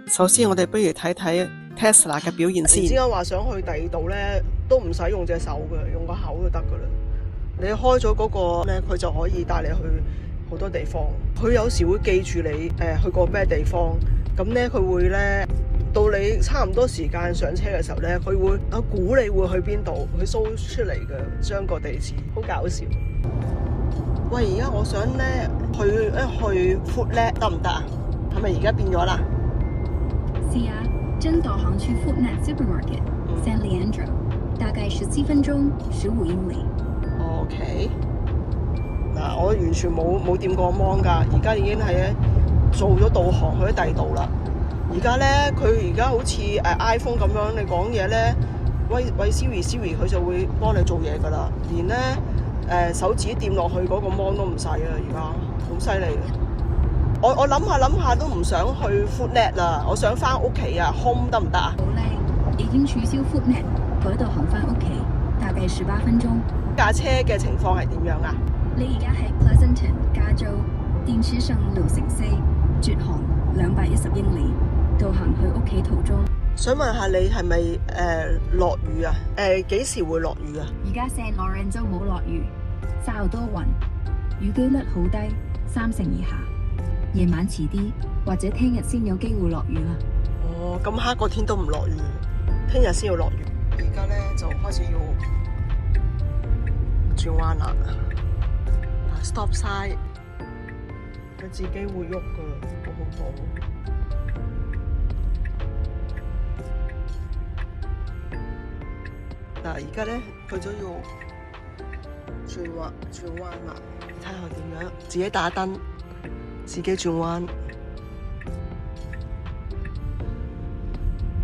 首先我哋不如睇睇 Tesla 嘅表現先。之間話想去第二度咧，都唔使用隻手嘅，用個口就得噶啦。你開咗嗰個咧，佢就可以帶你去好多地方。佢有時會記住你去過咩地方，咁咧佢會咧到你差唔多時間上車嘅時候咧，佢會估你會去邊度，佢 show 出嚟嘅，將個地址，好搞笑。喂，而家我想咧去 Foodnet 得唔得啊？係咪而家變咗啦？是啊，真導航去 Foodnet Supermarket San Leandro， 大概17分鐘，15英里。OK， 嗱，我完全冇掂過 mon 㗎，而家已經係做咗導航去咗第二度啦。而家咧，佢而家好似iPhone 咁樣，你講嘢咧，喂 Siri， 佢就會幫你做嘢㗎啦。連咧手指掂落去嗰個 mon 都唔使啊！而家好犀利。我諗下都唔想去 Foodnet 啦，我想翻屋企啊 ，home 得唔得啊？好靚，已經取消 Foodnet，改導航翻屋企，大概18分鐘。架車嘅情況係點樣啊？你而家喺 Pleasanton 加州電車上路城西，絕航210英里，導行去屋企途中。想問下你係咪落雨啊？幾時會落雨啊？而家San Lorenzo冇落雨，稍多雲，雨機率好低，30%以下。夜晚遲啲或者聽日先有機會落雨啦。哦，咁黑個天都唔落雨，聽日先要落雨。而家咧就開始要轉彎啦。Stop sign， 佢自己會喐噶，好恐怖。嗱，而家咧佢都要轉彎啦，睇下點樣，自己打燈。自己轉彎，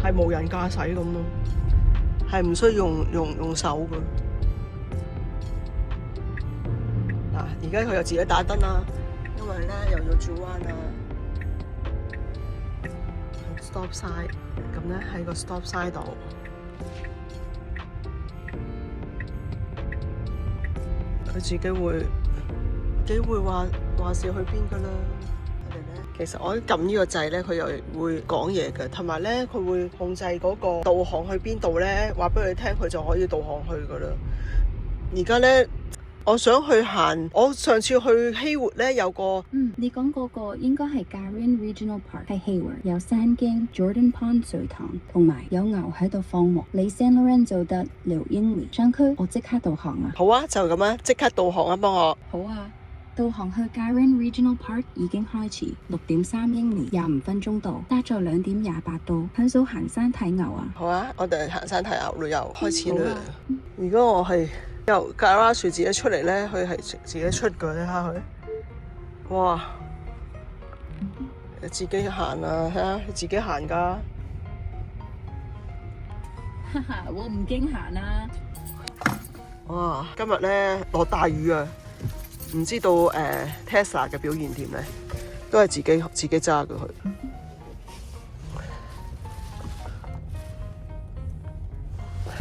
係無人駕駛咁咯，係唔需要用手嘅。嗱，而家佢又自己打燈啦，因為咧又要轉彎啦。Stop sign， 咁咧喺個 stop sign 度，佢自己會話事去邊噶啦。其實我撳呢個掣咧，佢又會講嘢嘅，同埋咧佢會控制嗰個導航去邊度咧，話俾佢聽，佢就可以導航去噶啦。而家咧，我想去行，我上次去希活咧有個，你講嗰個應該係 Garin Regional Park， 係希活，有山徑、Jordan Pond 水塘，同埋有牛喺度放牧。你 San Lorenzo 得6英里，上區我即刻導航啊！好啊，就咁啊，即刻導航啊，幫我。好啊。導航去 Garin Regional Park 已經開始，6.3英里，25分鐘到，搭咗2點28度，享受行山睇牛啊！好啊，我哋行山睇牛旅遊開始啦。如果我係由 garage 自己出嚟咧，佢係自己出嘅，睇下佢。哇！自己行啊，睇下佢自己行㗎。哈哈，我唔驚行啊！哇！今日咧落大雨啊！唔知道Tesla 嘅表現點咧，都係自己揸嘅佢。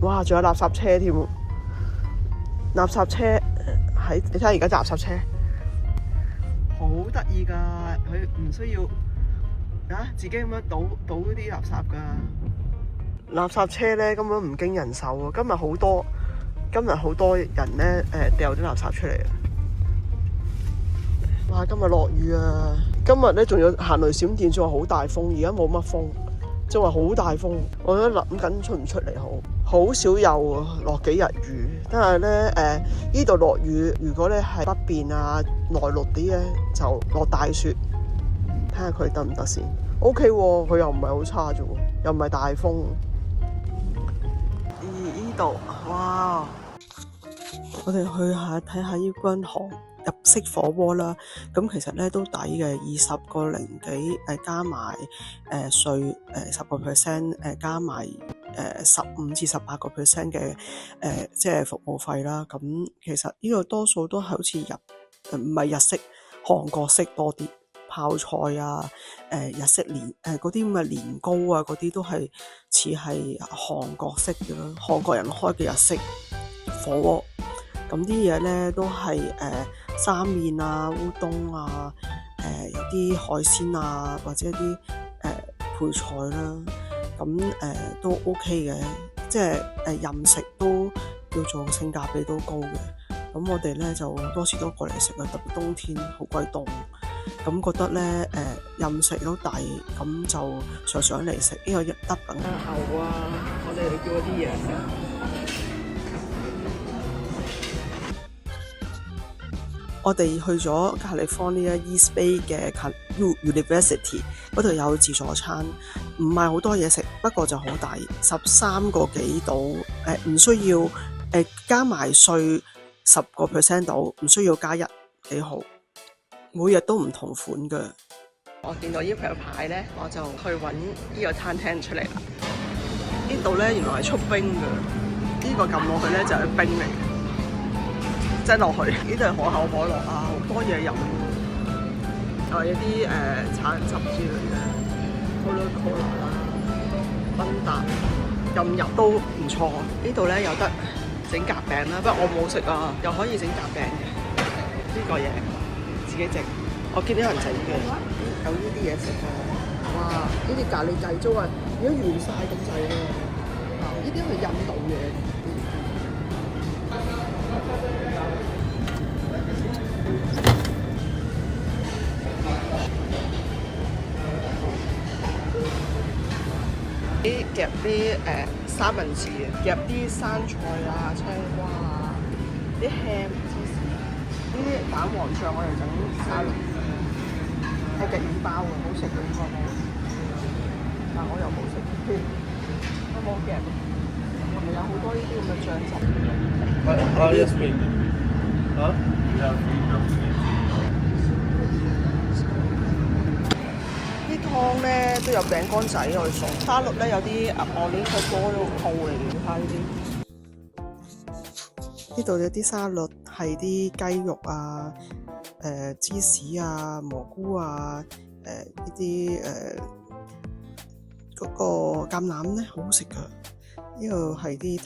哇！仲有垃圾車添，垃圾車喺你睇下而家垃圾車好得意㗎，佢唔需要自己咁樣倒啲垃圾㗎。垃圾車咧根本唔經人手啊！今日好多人咧掉啲垃圾出嚟啊！哇！今日落雨啊！今日咧仲有行雷閃電，仲話好大風，而家冇乜風，仲話好大風。我都諗緊出唔出嚟好少有落幾日雨，但係咧呢度落雨，如果咧係北邊啊內陸啲咧就落大雪，睇下佢得唔得先。OK 喎，佢又唔係好差啫喎，又唔係大風。呢度哇！我哋去下睇下呢間行入式火鍋啦，咁其實咧都抵嘅，20個零幾加埋稅10%加埋15至18%嘅即係服務費啦。咁其實呢個多數都係好似唔係日式，韓國式多啲，泡菜啊日式嗰啲咁嘅年糕啊嗰啲都係似係韓國式嘅咯，韓國人開嘅日式火鍋。咁啲嘢咧都係生麵啊、烏冬啊、有啲海鮮啊，或者啲配菜啦，咁都 OK 嘅，即係任食都叫做性價比都高嘅。咁我哋咧就多時都過嚟食啊，特別冬天好鬼凍，咁覺得咧任食都抵，咁就常常嚟食呢個一得等。牛啊，我哋叫嗰啲嘢食。我哋去咗加利福尼亞 East Bay 嘅 University 嗰度有自助餐，唔係好多嘢食，不過就好抵，13個幾度，唔需要加埋稅10% 度，唔需要加1，幾好。每日都唔同款嘅。我見到呢個牌咧，我就去揾呢個餐廳出嚟啦。呢度咧原來係出冰嘅，呢個撳落去咧就係冰嚟嘅。擠落去，呢度係可口可樂啊，好多嘢飲，有啲橙汁之類嘅，Coca-Cola 啦，賓達，任入都唔錯。呢度咧有得整夾餅啦，不過我冇食啊，又可以整夾餅嘅呢個嘢，自己整。我見啲人整嘅，有呢啲嘢食啊，哇！呢啲咖喱雞粥啊，如果完晒咁滯喎，呢啲係印度嘢。夾啲三文治，夾啲生菜啊、青瓜啊、啲 ham 芝士，呢啲蛋黃醬我哋整沙律，係夾麵包嘅，好食嘅應該冇，但我又冇食，我冇夾，係咪有好多呢啲咁嘅醬汁？湯咧都有餅乾仔可以送，沙律咧有啲我呢個波都套嚟嘅，睇下呢啲。呢度有啲沙律係啲雞肉啊、芝士啊、蘑菇啊、呢啲嗰個橄欖咧好好食噶。呢度係啲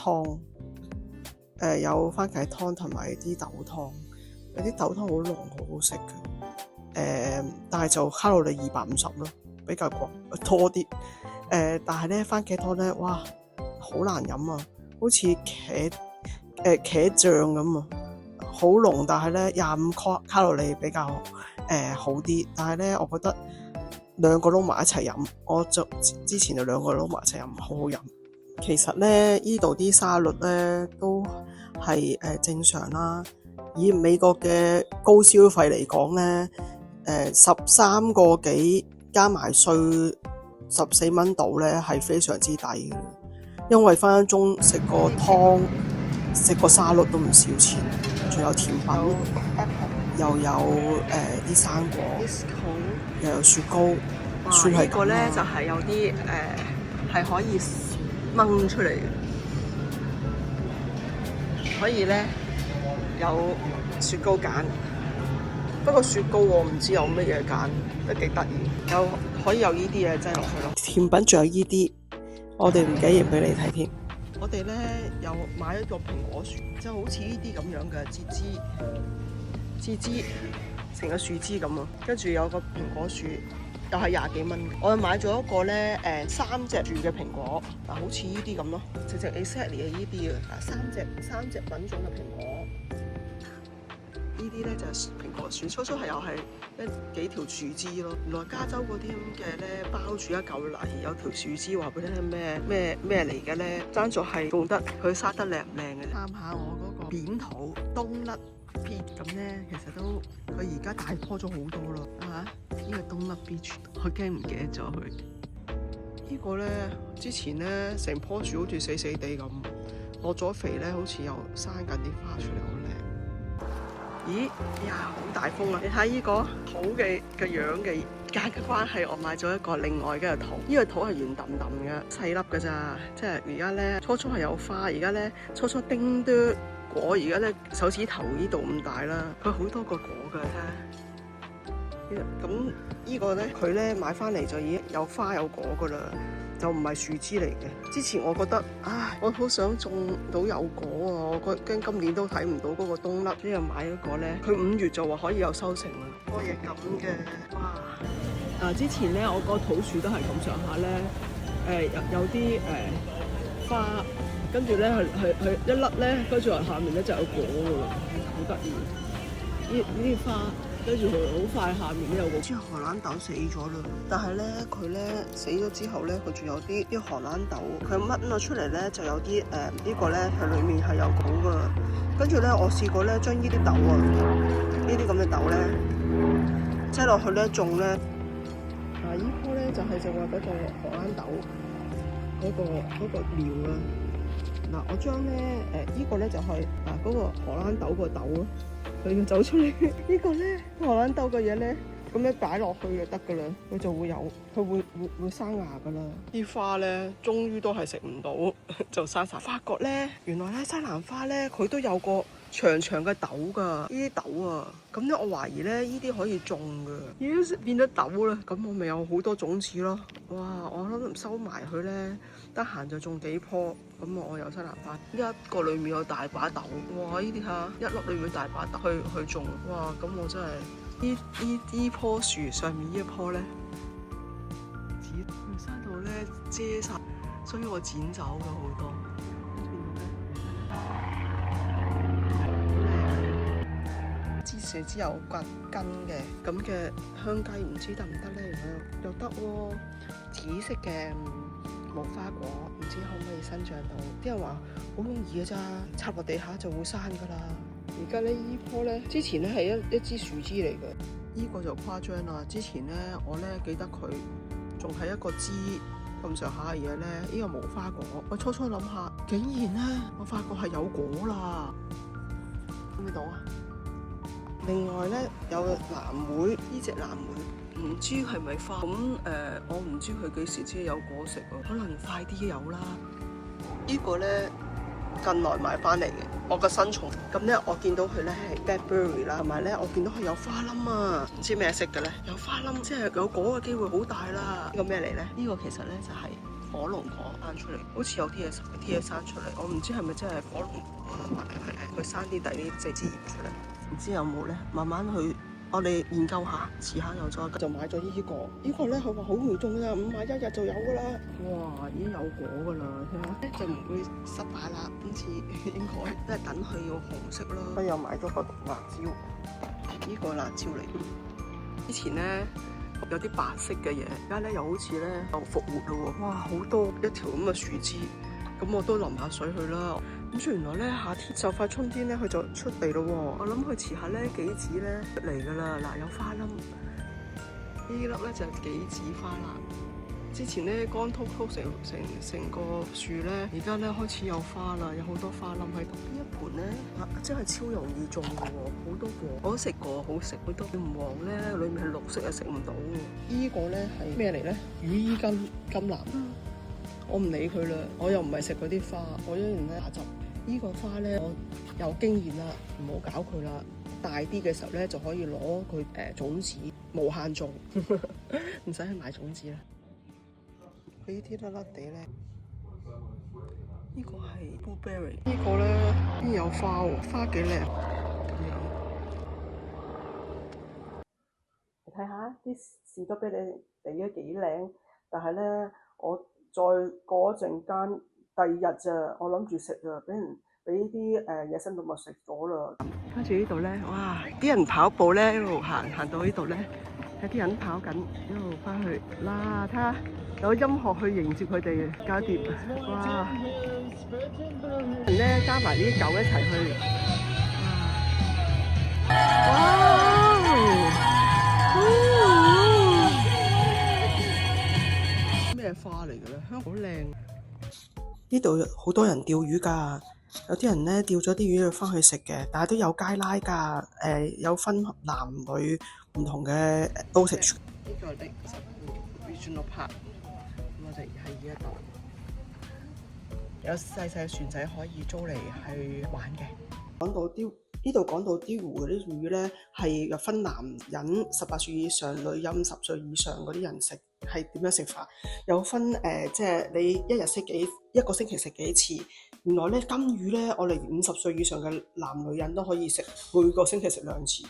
湯，有番茄湯同埋啲豆湯，有啲豆湯好濃，好好食嘅。但係就卡路里250咯。比較多啲，但係咧番茄湯咧，哇，好難飲啊，好似茄醬咁啊，好濃，但係咧25卡路里比較好啲，但係咧我覺得兩個撈埋一齊飲，我就之前就兩個撈埋一齊飲，好好飲。其實咧呢度啲沙律咧都係正常啦，以美國嘅高消費嚟講咧，13個幾。加埋稅14蚊度咧，係非常之抵嘅。因為分分鐘食個湯、食個沙律都唔少錢，仲有甜品，又有啲生果，又有雪糕，算係咁啦。呢個咧就係有啲係可以掹出嚟嘅，可以咧有雪糕揀。不過雪糕我唔知有乜嘢揀，都幾得意。有可以有呢啲嘢擠落去咯。甜品仲有呢啲，我哋唔記得俾你睇添。我哋咧又買一個蘋果樹，即係好似呢啲咁樣嘅枝枝，成個樹枝咁啊。跟住有個蘋果樹，又係20幾蚊。我買咗一個咧3隻樹嘅蘋果，好似呢啲咁咯，直 exactly 係呢啲啊，三隻品種嘅蘋果。呢啲咧就係蘋果樹，初係又係幾條樹枝咯。原來加州嗰啲咁嘅咧，包住一嚿泥，有條樹枝，話俾你聽咩嚟嘅咧？爭在係種得佢生得靚唔靚嘅。探下我嗰個扁桃冬甩 peach 咁咧，其實都佢而家大棵咗好多咯。呢個冬甩 peach 我驚唔記得咗佢。呢個咧之前咧成棵樹好似死死地咁，落咗肥咧，好似又生緊啲花出嚟，好靚。咦呀，好大風啊！你睇呢個土嘅樣嘅關係，我買咗一個另外嘅土。呢個土係圓揼揼嘅，細粒㗎咋。即係而家咧，初係有花，而家咧初叮嘟果，而家咧手指頭呢度咁大啦。佢好多個果㗎，睇下。咁呢個咧，佢咧買翻嚟就已經有花有果㗎啦。就唔係樹枝嚟嘅。之前我覺得，我好想種到有果啊！我驚今年都睇唔到嗰個冬甩。呢度買一個咧，佢5月就話可以有收成啦。個嘢咁嘅，哇！之前咧我個土樹都係咁上下咧，有啲花，跟住咧佢一粒咧，跟住下面咧就有果㗎喎，好得意。呢啲花，跟住佢好快下面都有個。之後荷蘭豆死咗啦，但係咧佢咧死咗之後咧，佢仲有啲荷蘭豆，佢掹咗出嚟咧就有啲呢個咧佢裡面係有果㗎。跟住咧我試過咧將呢啲豆啊，呢啲咁嘅豆咧擠落去咧種咧。呢棵咧就係就話嗰個荷蘭豆嗰個苗啦。嗱，我將咧呢個咧就係嗰個荷蘭豆個豆咯，佢要走出嚟。呢個咧荷蘭豆嘅嘢咧，咁樣擺落去就得噶啦，佢就會有，佢會生芽噶啦。啲花咧，終於都係食唔到，就生晒。發覺咧，原來咧西蘭花咧，佢都有個長長嘅豆㗎，呢啲豆啊，咁咧我懷疑咧呢啲可以種㗎，已經變咗豆啦，咁我咪有好多種子咯。哇！我諗收埋佢咧，得閒就種幾棵，咁我有西蘭花，一個裡面有大把豆，哇！呢啲嚇一粒裡面大把豆去種，哇！咁我真係呢棵樹上面呢一棵咧，佢生到咧遮晒，所以我剪走咗好多。枝樹之有根嘅咁嘅香雞唔知得唔得咧？原來又得喎，紫色嘅無花果唔知可唔可以生長到？啲人話好容易嘅咋，插落地下就會生噶啦。而家咧依棵咧，之前咧係一支樹枝嚟嘅，依個就誇張啦。之前咧我咧記得佢仲係一個枝咁上下嘅嘢咧，呢個無花果。我初諗下，竟然咧我發覺係有果啦，睇唔睇到啊？另外咧有藍莓，呢隻藍莓唔知係咪花咁我唔知佢幾時先有果食喎，可能快啲有啦。呢個咧近來買翻嚟嘅，我個新寵。咁咧我見到佢咧係 blackberry 啦，同埋咧我見到佢有花冧啊，唔知咩色嘅咧，有花冧即係有果嘅機會好大啦。呢個咩嚟咧？呢個其實咧就係火龍果生出嚟，好似有啲嘢生出嚟，我唔知係咪真係火龍果佢生啲第啲隻枝葉出嚟。唔知有冇咧，慢慢去我哋研究下，遲下又再就買咗呢個。呢個咧佢話好容易種㗎，5買1日就有㗎啦。哇，已經有果㗎啦，睇下就唔會失敗啦。今次應該都係等佢要紅色啦。我又買咗個辣椒，呢個辣椒嚟。之前咧有啲白色嘅嘢，而家咧又好似咧又復活咯喎。哇，好多一條咁嘅樹枝，咁我都淋下水去啦。咁原來咧夏天就快春天咧，佢就出嚟咯喎！我諗佢遲下咧杞子咧出嚟㗎啦。嗱，有花冧，呢粒咧就係杞子花啦。之前咧乾禿禿成個樹咧，而家咧開始有花啦，有好多花冧喺度。呢一盤咧真係超容易種㗎喎，好多果。我都食過，好食好多。唔黃咧，裡面係綠色啊，食唔到喎。呢個咧係咩嚟咧？羽衣甘藍。我唔理佢啦，我又唔係食嗰啲花，我一樣咧打汁。呢個花咧，我有經驗啦，唔好搞佢啦。大啲嘅時候咧，就可以攞佢種子，無限種，唔使去買種子啦。佢呢啲甩甩地咧，呢個係 blueberry，呢個咧邊有花喎，花幾靚咁樣。你睇下啲士多啤梨地都幾靚，但係咧我再過一陣間。第二日咋，我諗住食啊，俾啲野生動物食咗啦。跟住呢度咧，哇！啲人跑步咧，一路行到呢度咧，有啲人跑緊，一路翻去。嗱，睇下有音樂去迎接佢哋，搞掂。哇！人咧加埋啲狗一齊去。哇！咩花嚟嘅咧？香港好靚。呢度好多人釣魚㗎，有啲人咧釣咗啲魚就翻去食嘅，但係都有街拉㗎，有分男女唔同嘅dosage。呢個係Regional Park，我哋喺呢一度有細細船仔可以租嚟去玩嘅。呢度講到啲湖嗰啲魚咧係有分男人18歲以上、女人50歲以上嗰啲人食。係點樣食法？有分即係你一個星期食幾次？原來咧金魚咧，我哋50歲以上嘅男女人都可以食，每個星期食2次。